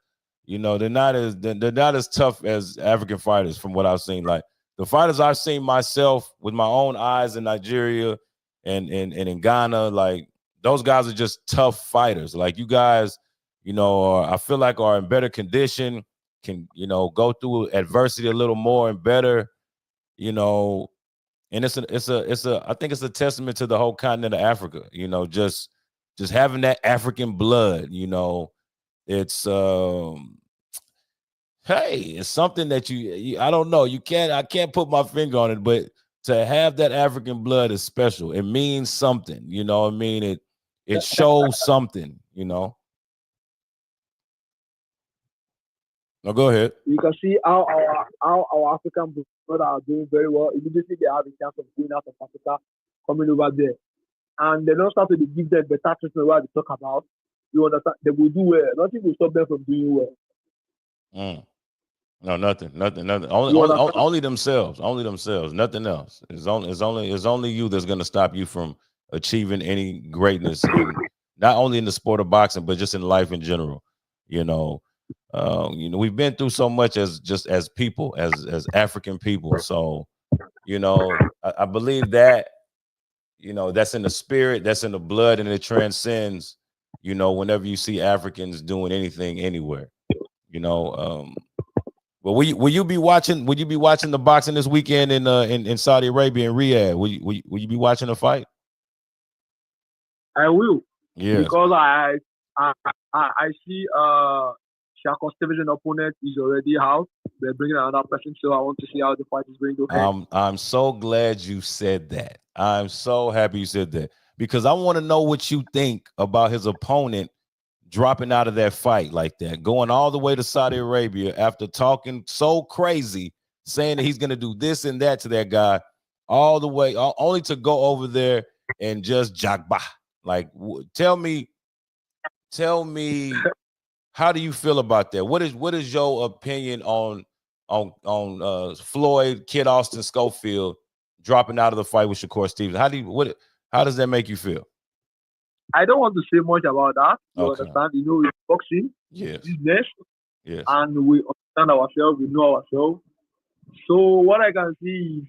they're not as tough as African fighters from what I've seen. Like the fighters I've seen myself with my own eyes in Nigeria and in Ghana, like those guys are just tough fighters. Like you guys, I feel like are in better condition, can, go through adversity a little more and better, and I think it's a testament to the whole continent of Africa, just having that African blood, it's hey, it's something that I don't know, I can't put my finger on it, but to have that African blood is special. It means something, what I mean? It shows something, Now go ahead. You can see how our African brothers are doing very well. Immediately they have a chance of going out of Africa, coming over there. And they don't start to give them better treatment what they talk about. You understand? They will do well. Nothing will stop them from doing well. No, nothing. Only themselves. Only themselves. Nothing else. It's only you that's going to stop you from achieving any greatness, not only in the sport of boxing, but just in life in general. We've been through so much as people, as African people. So, I believe that, that's in the spirit, that's in the blood, and it transcends, whenever you see Africans doing anything anywhere, But will you be watching the boxing this weekend in Saudi Arabia, in Riyadh? Will you be watching the fight? I will. Yes. Because I see Shako's division opponent is already out. They're bringing another person, so I want to see how the fight is going to end. I'm so glad you said that. I'm so happy you said that, because I want to know what you think about his opponent dropping out of that fight like that, going all the way to Saudi Arabia after talking so crazy, saying that he's going to do this and that to that guy, all the way, only to go over there and just jagba. Like, tell me, how do you feel about that? What is your opinion on Floyd, Kid Austin Schofield dropping out of the fight with Shakur Stevens? How does that make you feel? I don't want to say much about that. You Okay. understand? It's boxing, yes, business, yes, and we understand ourselves. We know ourselves. So what I can see is,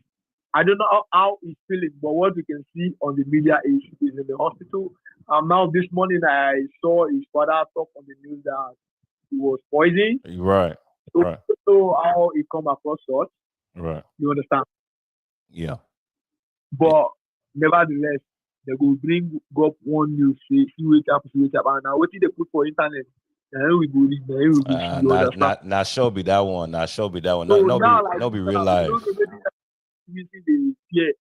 I don't know how he's feeling, but what we can see on the media is he's in the hospital. Now this morning I saw his father talk on the news that he was poisoned. right, right. So how he come across such, Right. you understand? Yeah. But nevertheless, they will bring up one news, see wake up, and now what did they put for internet? Now we go read, now we go see, you understand? Not show me that one. Not show me that one. So No, now, like, be real life. Maybe the fear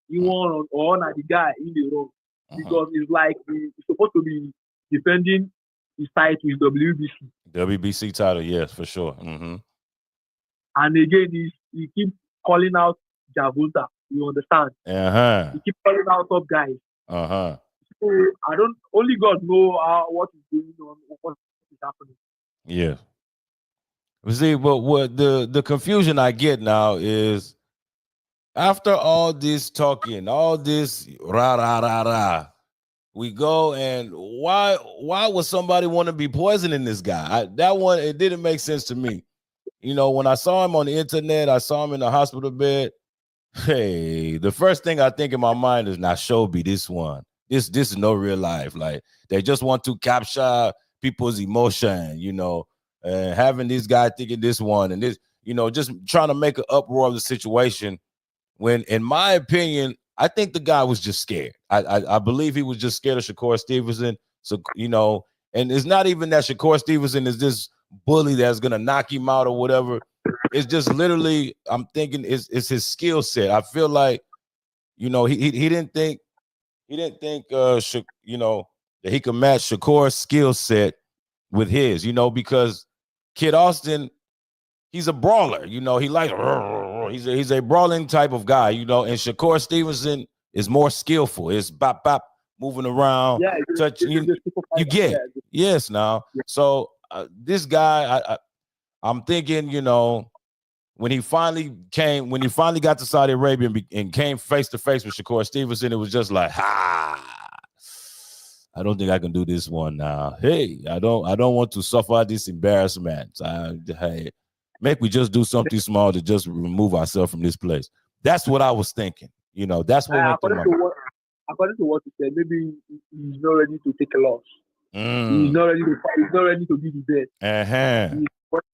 you want or not the guy in the wrong, because it's like he's supposed to be defending his title with WBC. WBC title, yes, for sure. Mm-hmm. And again, he keep calling out Javunta. You understand? He keep calling out top guys. So I don't. Only God know what is going on, what is happening. Yeah. See, but what the confusion I get now is, after all this talking, all this rah rah rah rah, we go, and why would somebody want to be poisoning this guy? That one, it didn't make sense to me. When I saw him on the internet, I saw him in the hospital bed. Hey, the first thing I think in my mind is not Shobi. This one, this is no real life. Like they just want to capture people's emotion, having this guy thinking this one and this, just trying to make an uproar of the situation. When, in my opinion, I think the guy was just scared. I believe he was just scared of Shakur Stevenson. So and it's not even that Shakur Stevenson is this bully that's gonna knock him out or whatever. It's just literally, I'm thinking it's his skill set. I feel like, he didn't think that he could match Shakur's skill set with his, because Kid Austin, he's a brawler, he likes he's a brawling type of guy, and Shakur Stevenson is more skillful. It's bop bop moving around, touching you get yes now. Yeah. So this guy, I'm thinking, when he finally got to Saudi Arabia and came face to face with Shakur Stevenson, it was just like, I don't think I can do this one now. Hey, I don't want to suffer this embarrassment. Hey, maybe we just do something small to just remove ourselves from this place. That's what I was thinking. That's what went through my mind. According to what you said, maybe he's not ready to take a loss. He's not ready to fight. He's not ready to be the best.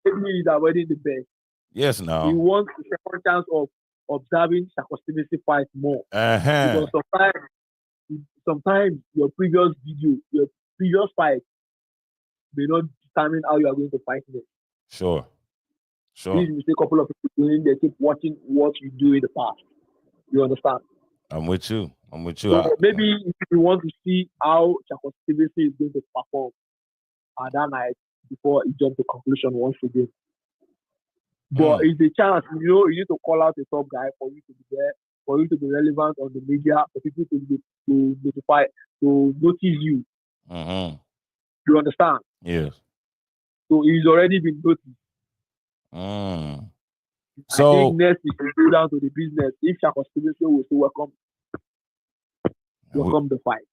Maybe he's avoiding the best. Yes, no. He wants the second chance of observing Shakur Stevenson fight more. Because sometimes your previous fight may not determine how you are going to fight next. Sure. This is a couple of people doing. They keep watching what you do in the past. You understand? I'm with you. So maybe if you want to see how Shakur Stevenson is going to perform at that night before he jumps to conclusion once again. But it's a chance, you need to call out a top guy for you to be there, for you to be relevant on the media, for people to notify, to notice you. You understand? Yes. So he's already been noticed. So I think next is to go down to the business. If Shakur Stevenson will still welcome the fight.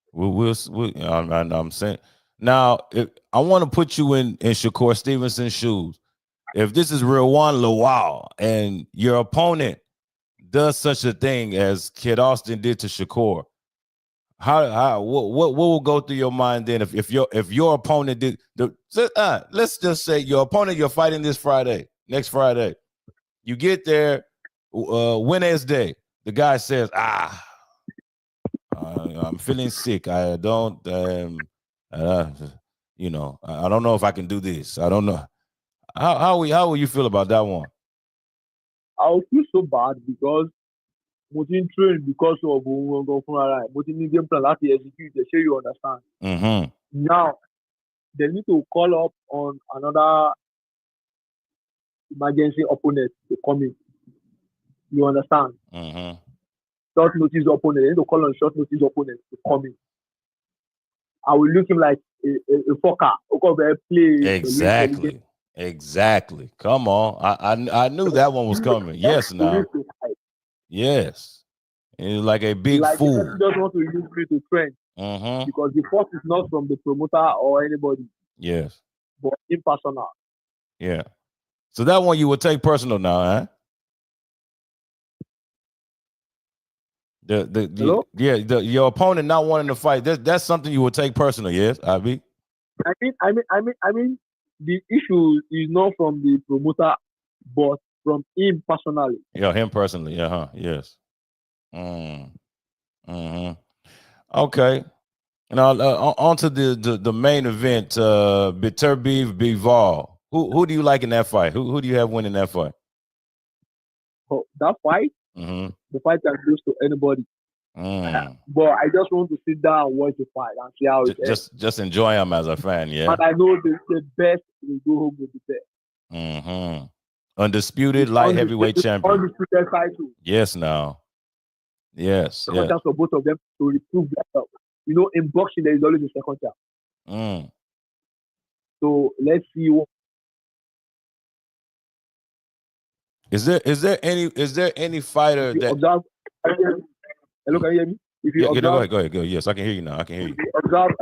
I'm saying now, if I want to put you in Shakur Stevenson's shoes. If this is Riliwan Lawal and your opponent does such a thing as Kid Austin did to Shakur, what will go through your mind then if your opponent did let's just say your opponent you're fighting next Friday, you get there Wednesday, the guy says, I'm feeling sick, I don't I don't know if I can do this, I don't know. How will you feel about that one? I'll feel so bad because Motin trained because of Motin game plan that he execute. They say you understand. Now they need to call up on another emergency opponent to come in. You understand? Short notice opponent. They need to call on short notice opponent to come in. I will look him like a fucker. Exactly. Exactly. Come on. I knew that one was coming. Yes, now. Yes. It's like a big fool. He just want to use me to train. Because the force is not from the promoter or anybody. Yes. But impersonal. Yeah. So that one you would take personal now, huh? Your opponent not wanting to fight. That's something you would take personal, yes, Abi? I mean, the issue is not from the promoter, but from him personally. Yeah, him personally. Yes. Okay. Now on to the main event. Beterbiev Bivol. Who do you like in that fight? Who do you have winning that fight? Oh, that fight? The fight can lose to anybody. But I just want to sit down and watch the fight and see how it ends. Just enjoy him as a fan, yeah. And I know the best will go home with the best. Undisputed light heavyweight champion. Undisputed title. Yes, now. Yes. Second chance for both of them to reprove themselves. In boxing there is always a second chance. So let's see what. Is there any fighter that observe? Hello, can you hear me? If you observe, go ahead. Yes, I can hear you now. I can hear you. Observe.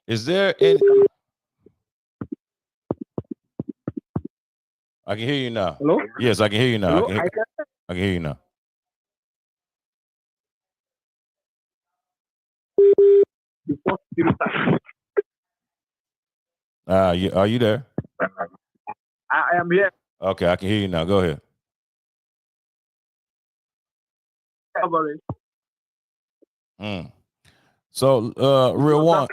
Is there any I can hear you now. Hello? Yes, I can hear you now. Hello? I can hear you now. The first 3 times. Are you there? I am here. Okay, I can hear you now. Go ahead. Alvarez. So, Riliwan.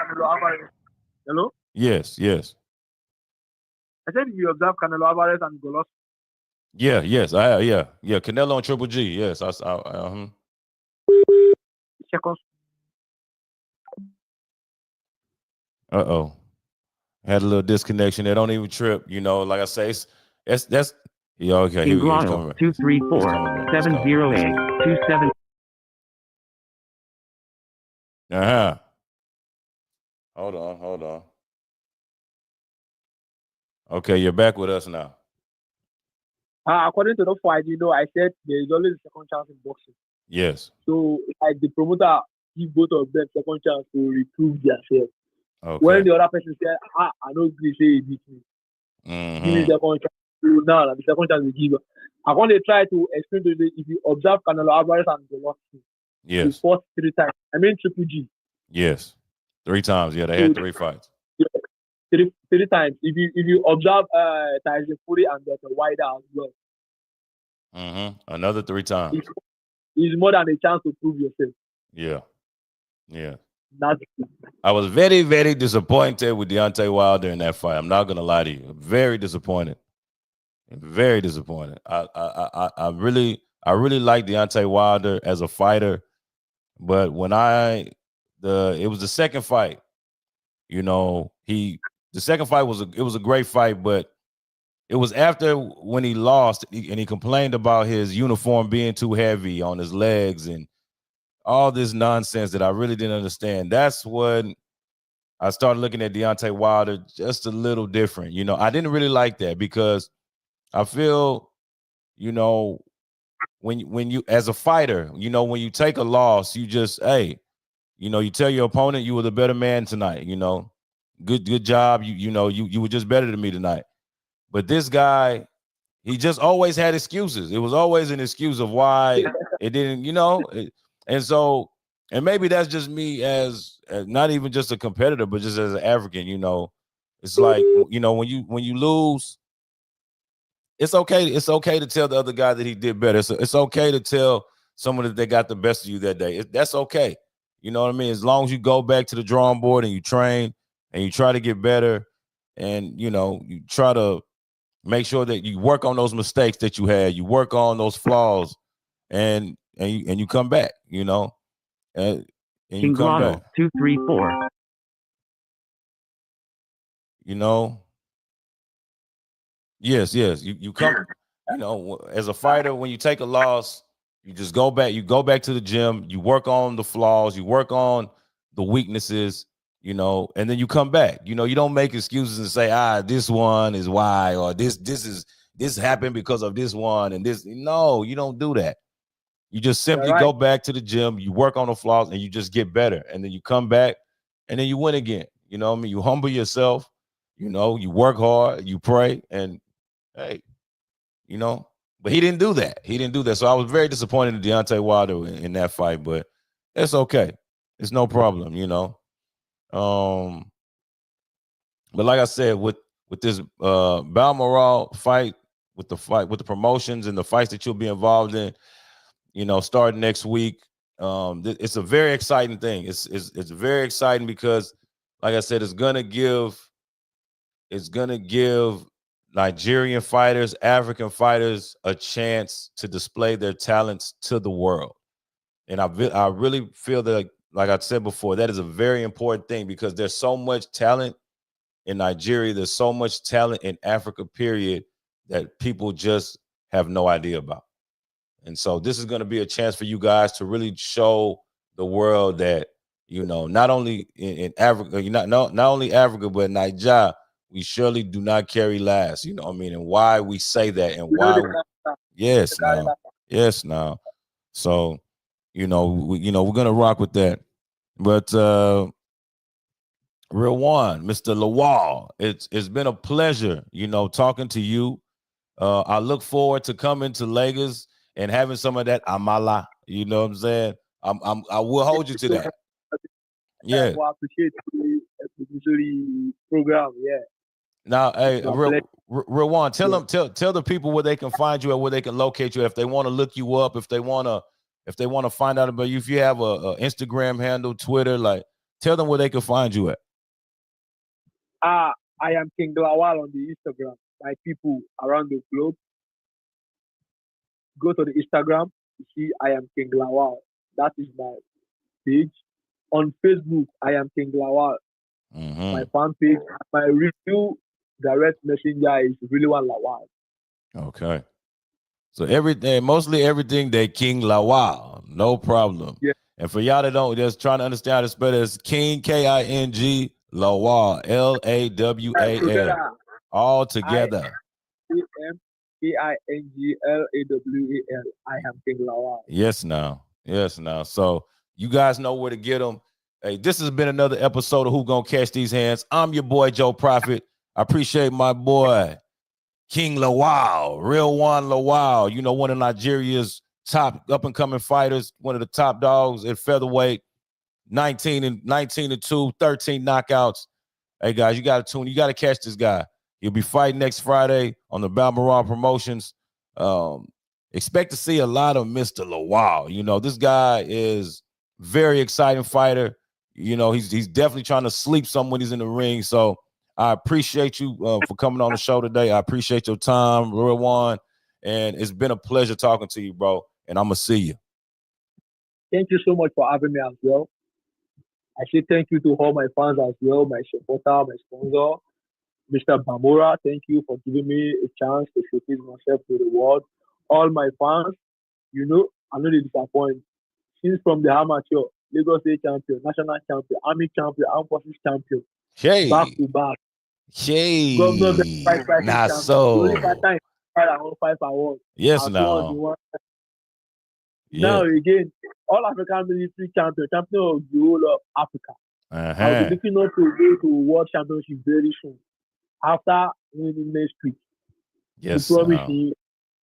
Hello? Yes. I said if you observe Canelo Alvarez and Golos. Yes. Yeah. Canelo and Triple G. Yes. Seconds. Had a little disconnection. They don't even trip. Like I say, that's yeah. Okay, here we go. He's coming back. 234-708-27. Hold on. Okay, you're back with us now. According to the fight, I said there is always a second chance in boxing. Yes. So, like the promoter give both of them second chance to reprove themselves. Okay. When the other person said, I know they say he beat me. Give me second chance. So now the second chance we give. I want to try to explain to you if you observe Canelo Alvarez and Golovkin. Yes. The first 3 times. I mean Triple G. Yes. 3 times. Yeah, they had 3 fights. Yeah. 3 times. If you observe Tyson Fury and Deontay Wilder as well. Another 3 times. It's more than a chance to prove yourself. Yeah. I was very, very disappointed with Deontay Wilder in that fight. I'm not gonna lie to you. Very disappointed. Very disappointed. I really like Deontay Wilder as a fighter, but when it was the second fight. The second fight was a great fight, but it was after when he lost and he complained about his uniform being too heavy on his legs and all this nonsense that I really didn't understand. That's when I started looking at Deontay Wilder just a little different. I didn't really like that because I feel, when you as a fighter, when you take a loss, you just, you tell your opponent you were the better man tonight. Good job. You were just better than me tonight. But this guy, he just always had excuses. It was always an excuse of why it didn't, and maybe that's just me as not even just a competitor, but just as an African. It's like when you lose, it's okay. It's okay to tell the other guy that he did better. It's okay to tell someone that they got the best of you that day. That's okay. You know what I mean? As long as you go back to the drawing board and you train and you try to get better, and you try to make sure that you work on those mistakes that you had, you work on those flaws, and you come back, and you come back. 234. Yes. You come, as a fighter, when you take a loss, you just go back. You go back to the gym. You work on the flaws. You work on the weaknesses. And then you come back. You don't make excuses and say, this one is why, or this happened because of this one and this. No, you don't do that. You just simply go back to the gym. You work on the flaws and you just get better. And then you come back and then you win again. You know what I mean? You humble yourself. You work hard. You pray, and hey, but he didn't do that. So I was very disappointed in Deontay Wilder in that fight, but it's okay. It's no problem, But like I said, with this Balmoral fight, with the promotions and the fights that you'll be involved in, starting next week, it's a very exciting thing. It's very exciting because, like I said, it's gonna give Nigerian fighters, African fighters a chance to display their talents to the world. And I really feel that, like I said before, that is a very important thing because there's so much talent in Nigeria. There's so much talent in Africa, period, that people just have no idea about. And so this is going to be a chance for you guys to really show the world that, not only in Africa, not only Africa, but Nigeria, we surely do not carry last, you know what I mean? And why we say that and why. Yes, now. So, we're going to rock with that. But Riliwan, Mr. Lawal, it's been a pleasure, talking to you. I look forward to coming to Lagos and having some of that amala. You know what I'm saying? I will hold you to that. Yeah. I appreciate the program. Yeah. Now, hey, It's my pleasure. Riliwan, Yeah. tell the people where they can find you and where they can locate you if they want to look you up, if they want to find out about you, if you have a Instagram handle, Twitter, like tell them where they can find you at. I am King Lawal on the Instagram. My people around the globe, go to the Instagram. You see, I am King Lawal. That is my page. On Facebook, I am King Lawal. My fan page. My real direct messenger is Riliwan Lawal. Okay. So mostly everything that King Lawal, no problem. Yeah. And for y'all that don't, just trying to understand how to spell it, it's King King Lawal, Lawal, all together. KingLawal. I am King Lawal. Yes, now. So you guys know where to get them. Hey, this has been another episode of Who Gonna Catch These Hands. I'm your boy Joe Prophet. I appreciate my boy King Lawal, Riliwan Lawal. You know, one of Nigeria's top up and coming fighters, one of the top dogs at featherweight. 19 and 2, 13 knockouts. Hey guys, you got to catch this guy. He'll be fighting next Friday on the Balmoral Promotions. Expect to see a lot of Mr. Lawal. You know, this guy is very exciting fighter. You know, he's definitely trying to sleep some when he's in the ring. So I appreciate you for coming on the show today. I appreciate your time, Riliwan, and it's been a pleasure talking to you, bro. And I'm gonna see you. Thank you so much for having me as well. I say thank you to all my fans as well, my supporter, my sponsor, Mr. Bamora. Thank you for giving me a chance to showcase myself to the world. All my fans, you know, I know they disappoint. Since from the amateur, Lagos State champion, national champion, army champion, armed forces champion, back to back. Governor Not champion. so. Only 5 times I won 5 awards. Yes, now. Now again, all African military champion of the whole of Africa. I'll be looking up to go to World Championship very soon. After winning next week. Yes. I promise you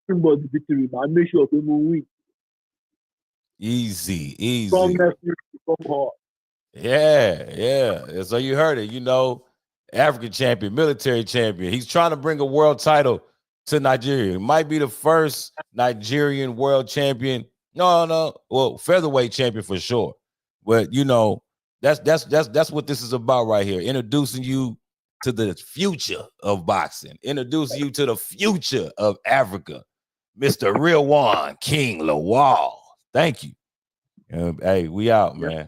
about the victory, but I make sure we will win. Easy. From next week to come hard. Yeah. So you heard it, you know, African champion, military champion. He's trying to bring a world title to Nigeria. It might be the first Nigerian world champion. No. Well, featherweight champion for sure. But you know, that's what this is about right here. Introducing you to the future of boxing, introducing you to the future of Africa. Mr. Riliwan King Lawal. Thank you. Hey, we out, man.